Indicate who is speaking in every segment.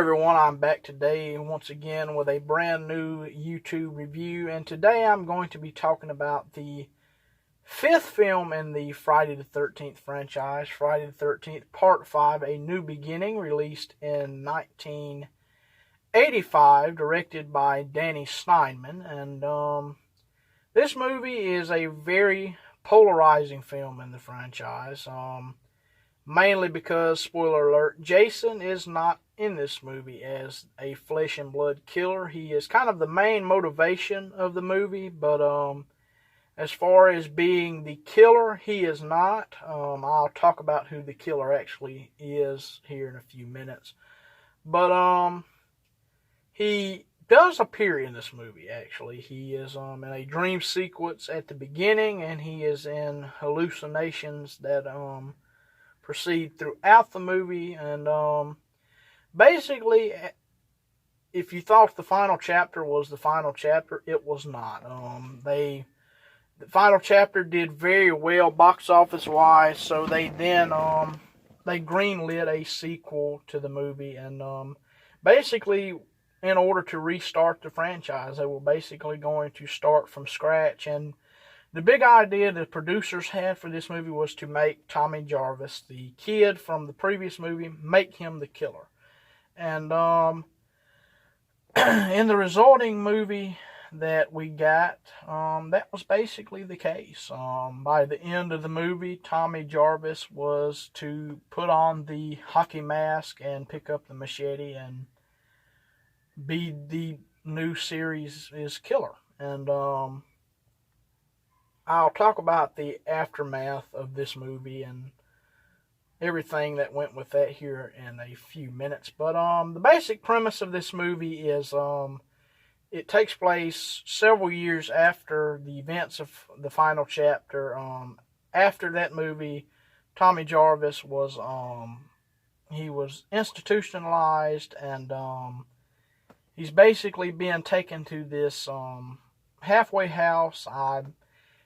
Speaker 1: everyone, I'm back today once again with a brand new YouTube review, and today I'm going to be talking about the fifth film in the Friday the 13th franchise, Friday the 13th Part 5, A New Beginning, released in 1985, directed by Danny Steinman. And this movie is a very polarizing film in the franchise, mainly because, spoiler alert, Jason is not in this movie as a flesh and blood killer. He is kind of the main motivation of the movie, but as far as being the killer, he is not. I'll talk about who the killer actually is here in a few minutes. But he does appear in this movie, actually. He is in a dream sequence at the beginning, and he is in hallucinations that proceed throughout the movie. And basically, if you thought the final chapter was the final chapter, it was not. The final chapter did very well box office wise, so they then they greenlit a sequel to the movie, and basically, in order to restart the franchise, they were basically going to start from scratch. And the big idea the producers had for this movie was to make Tommy Jarvis, the kid from the previous movie, make him the killer. And in the resulting movie that we got, that was basically the case. By the end of the movie, Tommy Jarvis was to put on the hockey mask and pick up the machete and be the new series' killer. And I'll talk about the aftermath of this movie and everything that went with that here in a few minutes. But the basic premise of this movie is it takes place several years after the events of the final chapter. After that movie, Tommy Jarvis was he was institutionalized, and he's basically being taken to this halfway house.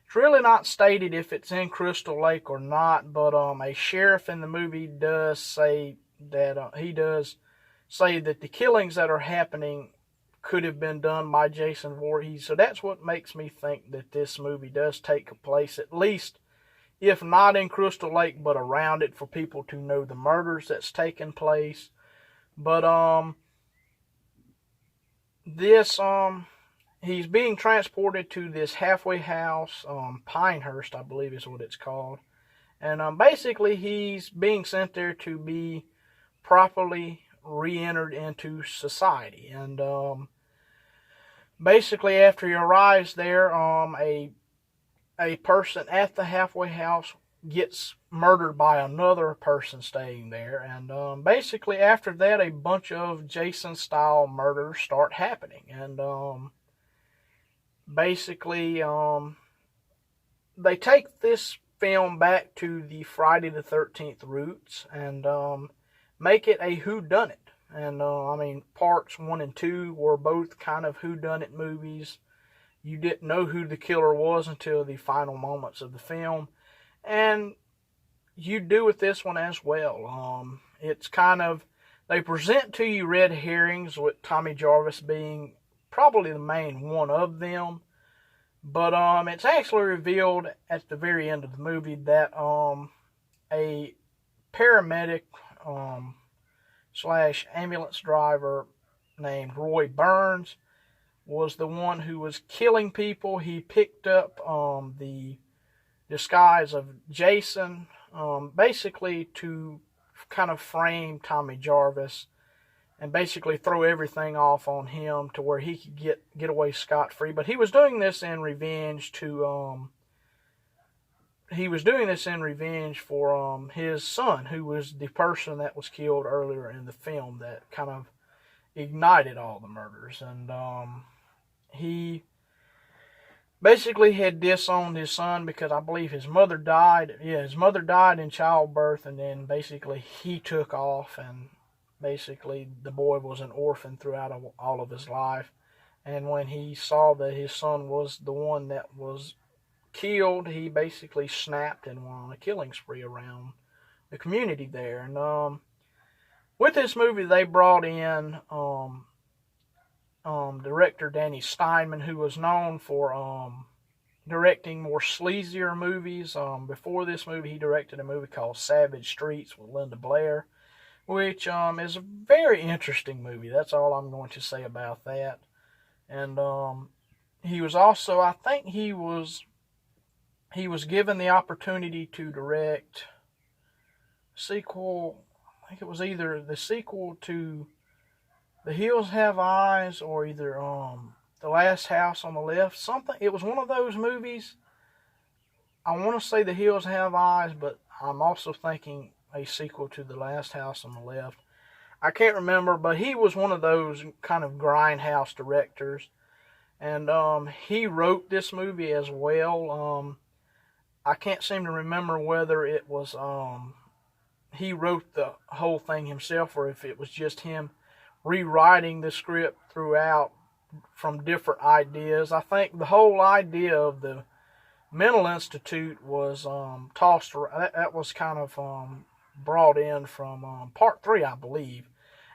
Speaker 1: It's really not stated if it's in Crystal Lake or not, but a sheriff in the movie does say that the killings that are happening could have been done by Jason Voorhees. So that's what makes me think that this movie does take place, at least, if not in Crystal Lake, but around it, for people to know the murders that's taken place. But he's being transported to this halfway house, Pinehurst, I believe is what it's called. And basically, he's being sent there to be properly re-entered into society. And basically, after he arrives there, a person at the halfway house gets murdered by another person staying there. And basically, after that, a bunch of Jason-style murders start happening. And basically, they take this film back to the Friday the 13th roots and make it a whodunit. And I mean, parts 1 and 2 were both kind of whodunit movies. You didn't know who the killer was until the final moments of the film, and you do with this one as well. It's kind of, they present to you red herrings, with Tommy Jarvis being probably the main one of them. But it's actually revealed at the very end of the movie that a paramedic slash ambulance driver named Roy Burns was the one who was killing people. He picked up the disguise of Jason, basically to kind of frame Tommy Jarvis and basically throw everything off on him to where he could get away scot-free. But he was doing this in revenge for his son, who was the person that was killed earlier in the film that kind of ignited all the murders. And he basically had disowned his son because I believe his mother died. Yeah, his mother died in childbirth, and then basically he took off, and basically the boy was an orphan throughout all of his life. And when he saw that his son was the one that was killed, he basically snapped and went on a killing spree around the community there. And with this movie, they brought in director Danny Steinman, who was known for directing more sleazier movies. Before this movie, he directed a movie called Savage Streets with Linda Blair, which is a very interesting movie. That's all I'm going to say about that. And he was also, I think he was given the opportunity to direct sequel. I think it was either the sequel to The Hills Have Eyes or either The Last House on the Left. Something. It was one of those movies. I want to say The Hills Have Eyes, but I'm also thinking a sequel to The Last House on the Left. I can't remember, but he was one of those kind of grindhouse directors. And he wrote this movie as well. I can't seem to remember whether it was he wrote the whole thing himself or if it was just him rewriting the script throughout from different ideas. I think the whole idea of the mental institute was tossed. That was kind of brought in from part 3, I believe.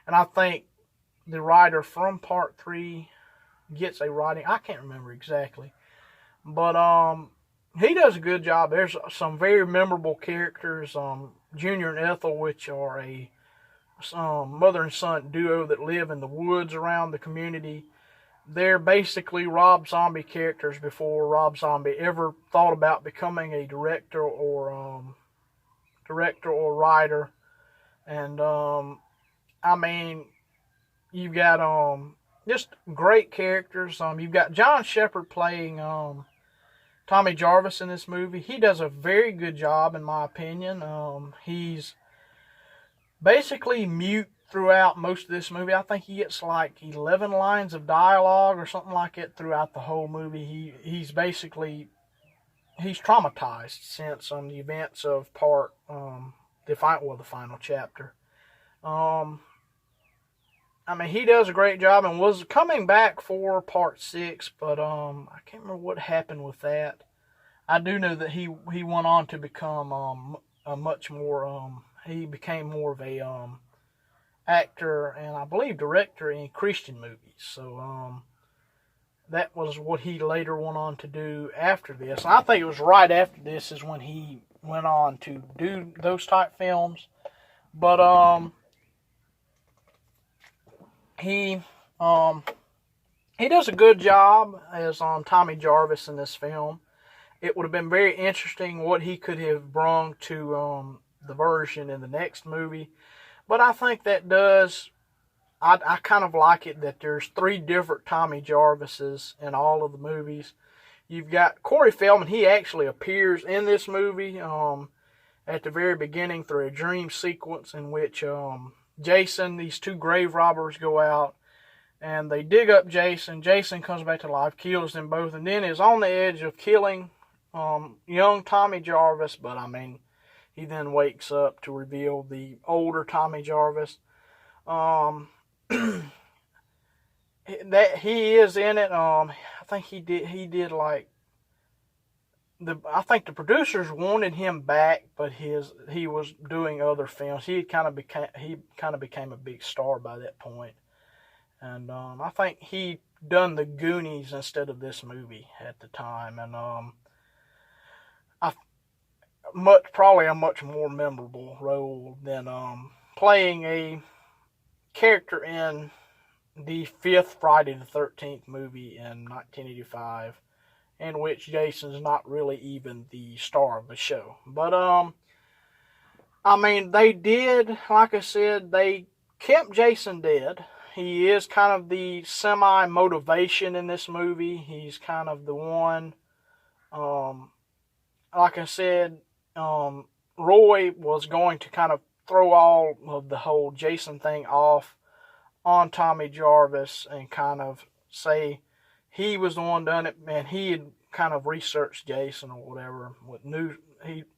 Speaker 1: And I think the writer from part 3 gets a writing. I can't remember exactly. But he does a good job. There's some very memorable characters. Junior and Ethel, which are a mother and son duo that live in the woods around the community. They're basically Rob Zombie characters before Rob Zombie ever thought about becoming a director or writer. And I mean, you've got just great characters. You've got John Shepherd playing Tommy Jarvis in this movie. He does a very good job, in my opinion. He's basically mute throughout most of this movie. I think he gets like 11 lines of dialogue or something like it throughout the whole movie. He's traumatized since the events of the final chapter. I mean, he does a great job and was coming back for part 6, but I can't remember what happened with that. I do know that he went on to become a much more he became more of a actor and I believe director in Christian movies. So that was what he later went on to do after this. And I think it was right after this is when he went on to do those type films. But he does a good job as Tommy Jarvis in this film. It would have been very interesting what he could have brought to the version in the next movie. But I think that does... I kind of like it that there's 3 different Tommy Jarvises in all of the movies. You've got Corey Feldman. He actually appears in this movie at the very beginning through a dream sequence in which Jason, these 2 grave robbers go out and they dig up Jason. Jason comes back to life, kills them both, and then is on the edge of killing young Tommy Jarvis. But I mean, he then wakes up to reveal the older Tommy Jarvis. That he is in it. I think he did like I think the producers wanted him back, but he was doing other films. He kind of became a big star by that point. And I think he done the Goonies instead of this movie at the time, and probably a much more memorable role than playing a character in the 5th Friday the 13th movie in 1985, in which Jason's not really even the star of the show. But I mean, they did, like I said, they kept Jason dead. He is kind of the semi-motivation in this movie. He's kind of the one, like I said, Roy was going to kind of throw all of the whole Jason thing off on Tommy Jarvis and kind of say he was the one done it, and he had kind of researched Jason or whatever.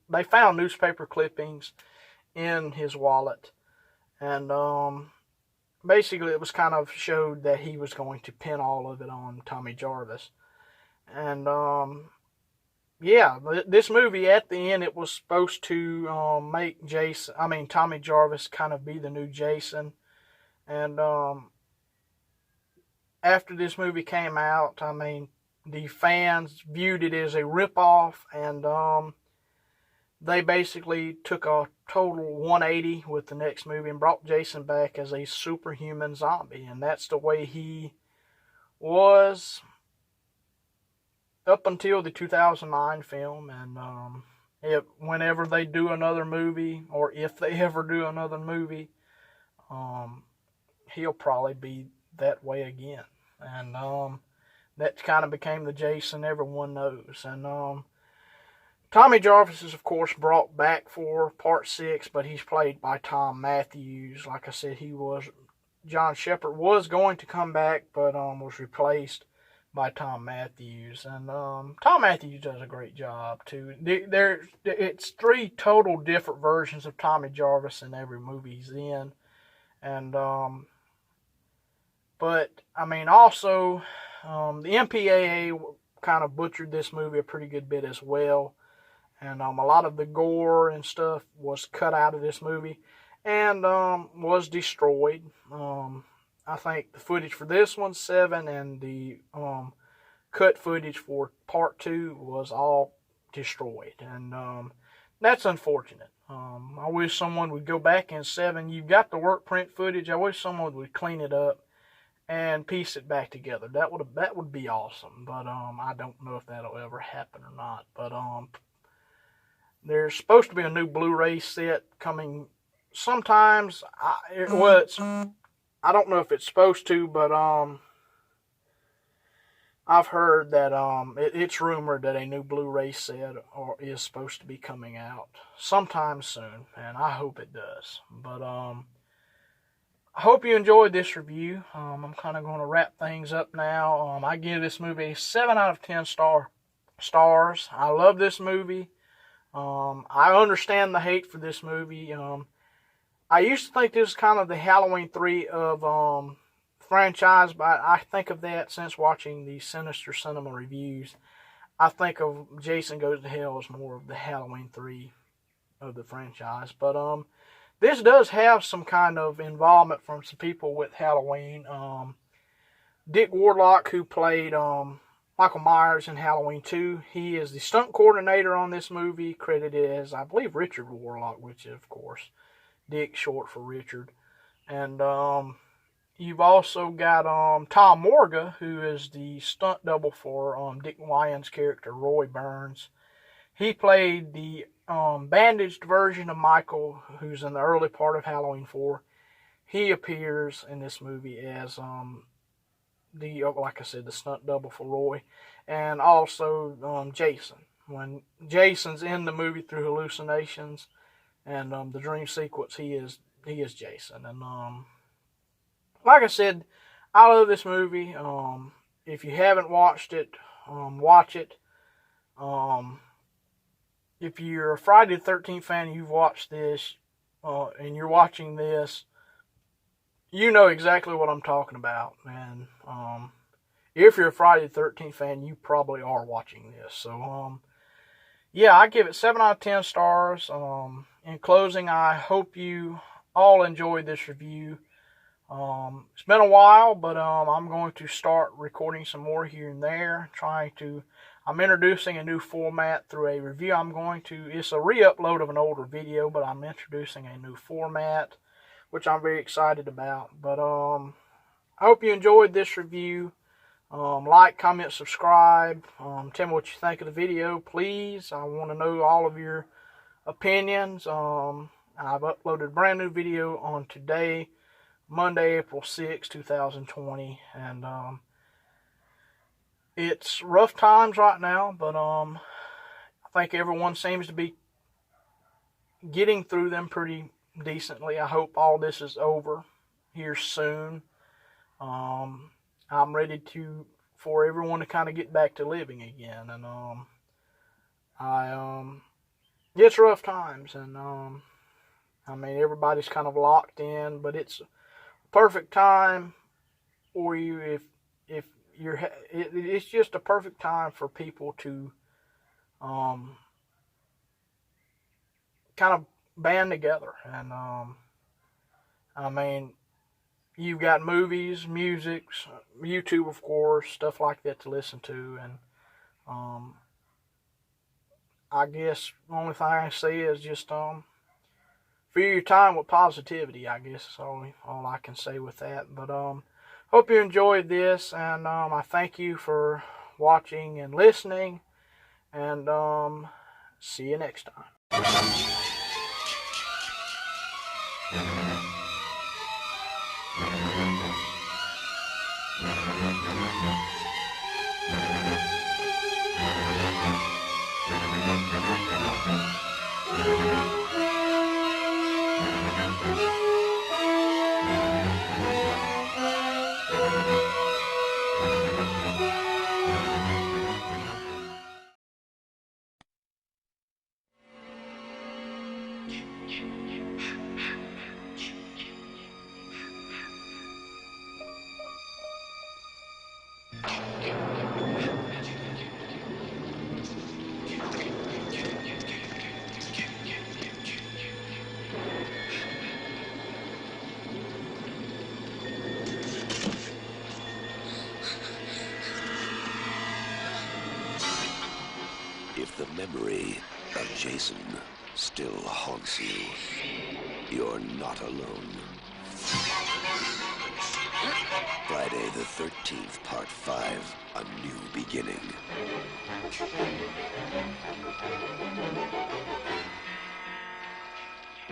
Speaker 1: They found newspaper clippings in his wallet, and basically it was kind of showed that he was going to pin all of it on Tommy Jarvis. And yeah, this movie at the end, it was supposed to make Tommy Jarvis kind of be the new Jason. And after this movie came out, the fans viewed it as a ripoff, and they basically took a total 180 with the next movie and brought Jason back as a superhuman zombie. And that's the way he was up until the 2009 film. And whenever they do another movie, or if they ever do another movie, he'll probably be that way again. And that kind of became the Jason everyone knows. And Tommy Jarvis is, of course, brought back for Part 6, but he's played by Tom Matthews. Like I said, John Shepherd was going to come back, but was replaced by Tom Matthews. And Tom Matthews does a great job, too. It's 3 total different versions of Tommy Jarvis in every movie he's in. And, also, the MPAA kind of butchered this movie a pretty good bit as well. And a lot of the gore and stuff was cut out of this movie and was destroyed. I think the footage for this one, 7, and the cut footage for Part 2 was all destroyed. And that's unfortunate. I wish someone would go back in 7. You've got the work print footage. I wish someone would clean it up and piece it back together. That would be awesome. But I don't know if that'll ever happen or not. But there's supposed to be a new Blu-ray set coming sometimes. I don't know if it's supposed to, but I've heard that it's rumored that a new Blu-ray set is supposed to be coming out sometime soon, and I hope it does. But I hope you enjoyed this review. I'm kind of going to wrap things up now. I give this movie a 7 out of 10 stars. I love this movie. I understand the hate for this movie. I used to think this was kind of the Halloween 3 of franchise, but I think of that since watching the Sinister Cinema reviews. I think of Jason Goes to Hell as more of the Halloween 3 of the franchise. But this does have some kind of involvement from some people with Halloween. Dick Warlock, who played Michael Myers in Halloween 2. He is the stunt coordinator on this movie, credited as, I believe, Richard Warlock, which is, of course, Dick, short for Richard. And you've also got Tom Morga, who is the stunt double for Dick Lyon's character, Roy Burns. He played the bandaged version of Michael, who's in the early part of Halloween 4. He appears in this movie as like I said, the stunt double for Roy, and also Jason. When Jason's in the movie through hallucinations and the dream sequence, he is Jason. And like I said, I love this movie. If you haven't watched it, watch it. If you're a Friday the 13th fan and you've watched this, and you're watching this, you know exactly what I'm talking about. And if you're a Friday the 13th fan, you probably are watching this. So, yeah, I give it 7 out of 10 stars. In closing, I hope you all enjoyed this review. It's been a while, but I'm going to start recording some more here and there. I'm introducing a new format through a review. It's a re-upload of an older video, but I'm introducing a new format, which I'm very excited about. But I hope you enjoyed this review. Like, comment, subscribe. Tell me what you think of the video, please. I want to know all of your opinions. I've uploaded a brand new video on today, Monday, April 6, 2020. And it's rough times right now, but I think everyone seems to be getting through them pretty decently. I hope all this is over here soon. I'm ready for everyone to kind of get back to living again. And it's rough times, and everybody's kind of locked in, but it's a perfect time for you it's just a perfect time for people to kind of band together. And I mean, you've got movies, music, YouTube, of course, stuff like that to listen to. And I guess the only thing I say is just fill your time with positivity. I guess is all I can say with that. But hope you enjoyed this, and I thank you for watching and listening, and see you next time.
Speaker 2: If the memory of Jason still haunts you, you're not alone. Friday the 13th, Part 5, A New Beginning.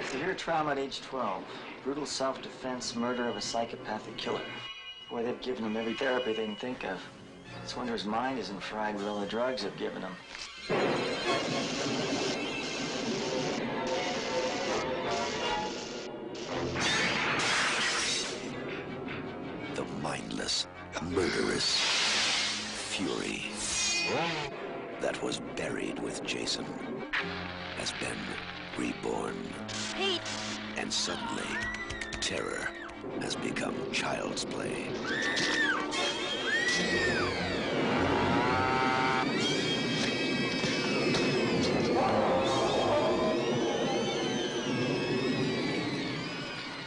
Speaker 3: Severe trauma at age 12. Brutal self-defense, murder of a psychopathic killer. Boy, they've given him every therapy they can think of. It's a wonder his mind isn't fried with all the drugs they've given him.
Speaker 2: The mindless, murderous fury that was buried with Jason has been reborn.
Speaker 4: Pete!
Speaker 2: And suddenly, terror has become child's play.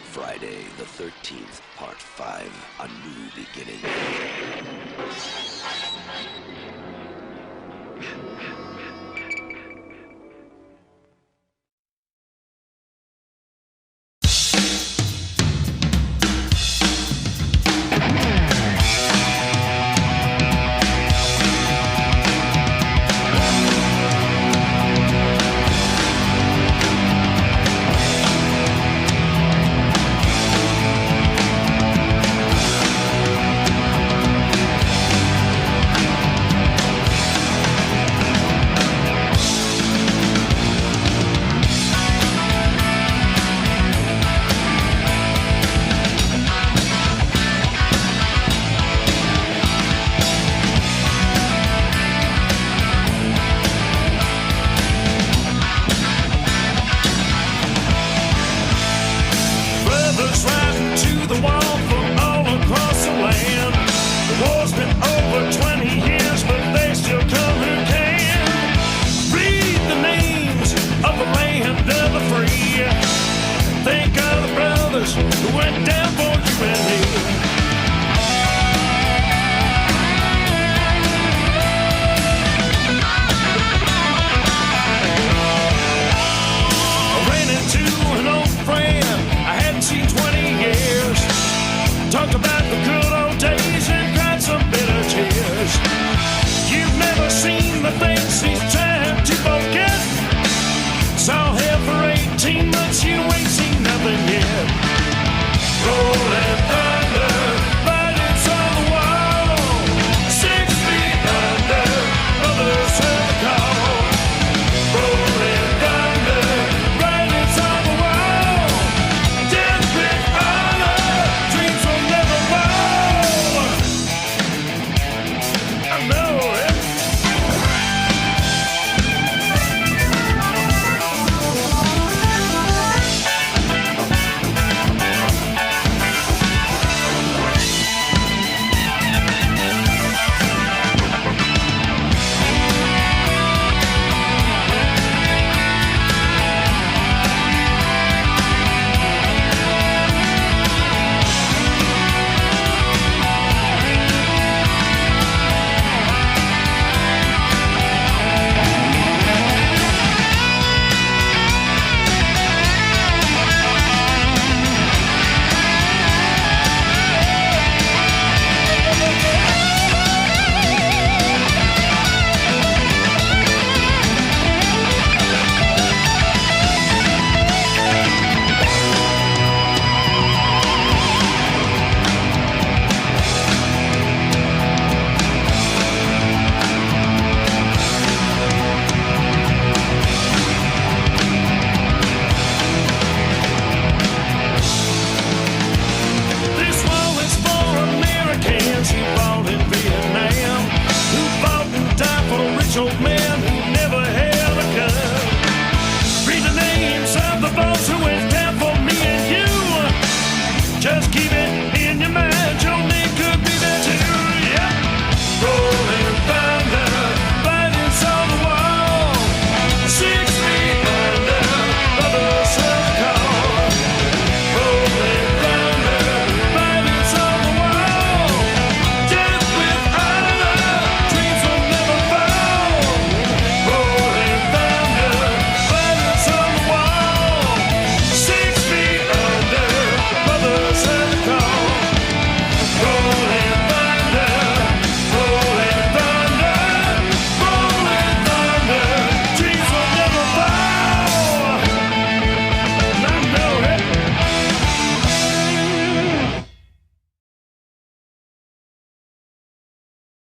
Speaker 2: Friday the 13th, Part 5, A New Beginning.
Speaker 4: macho man.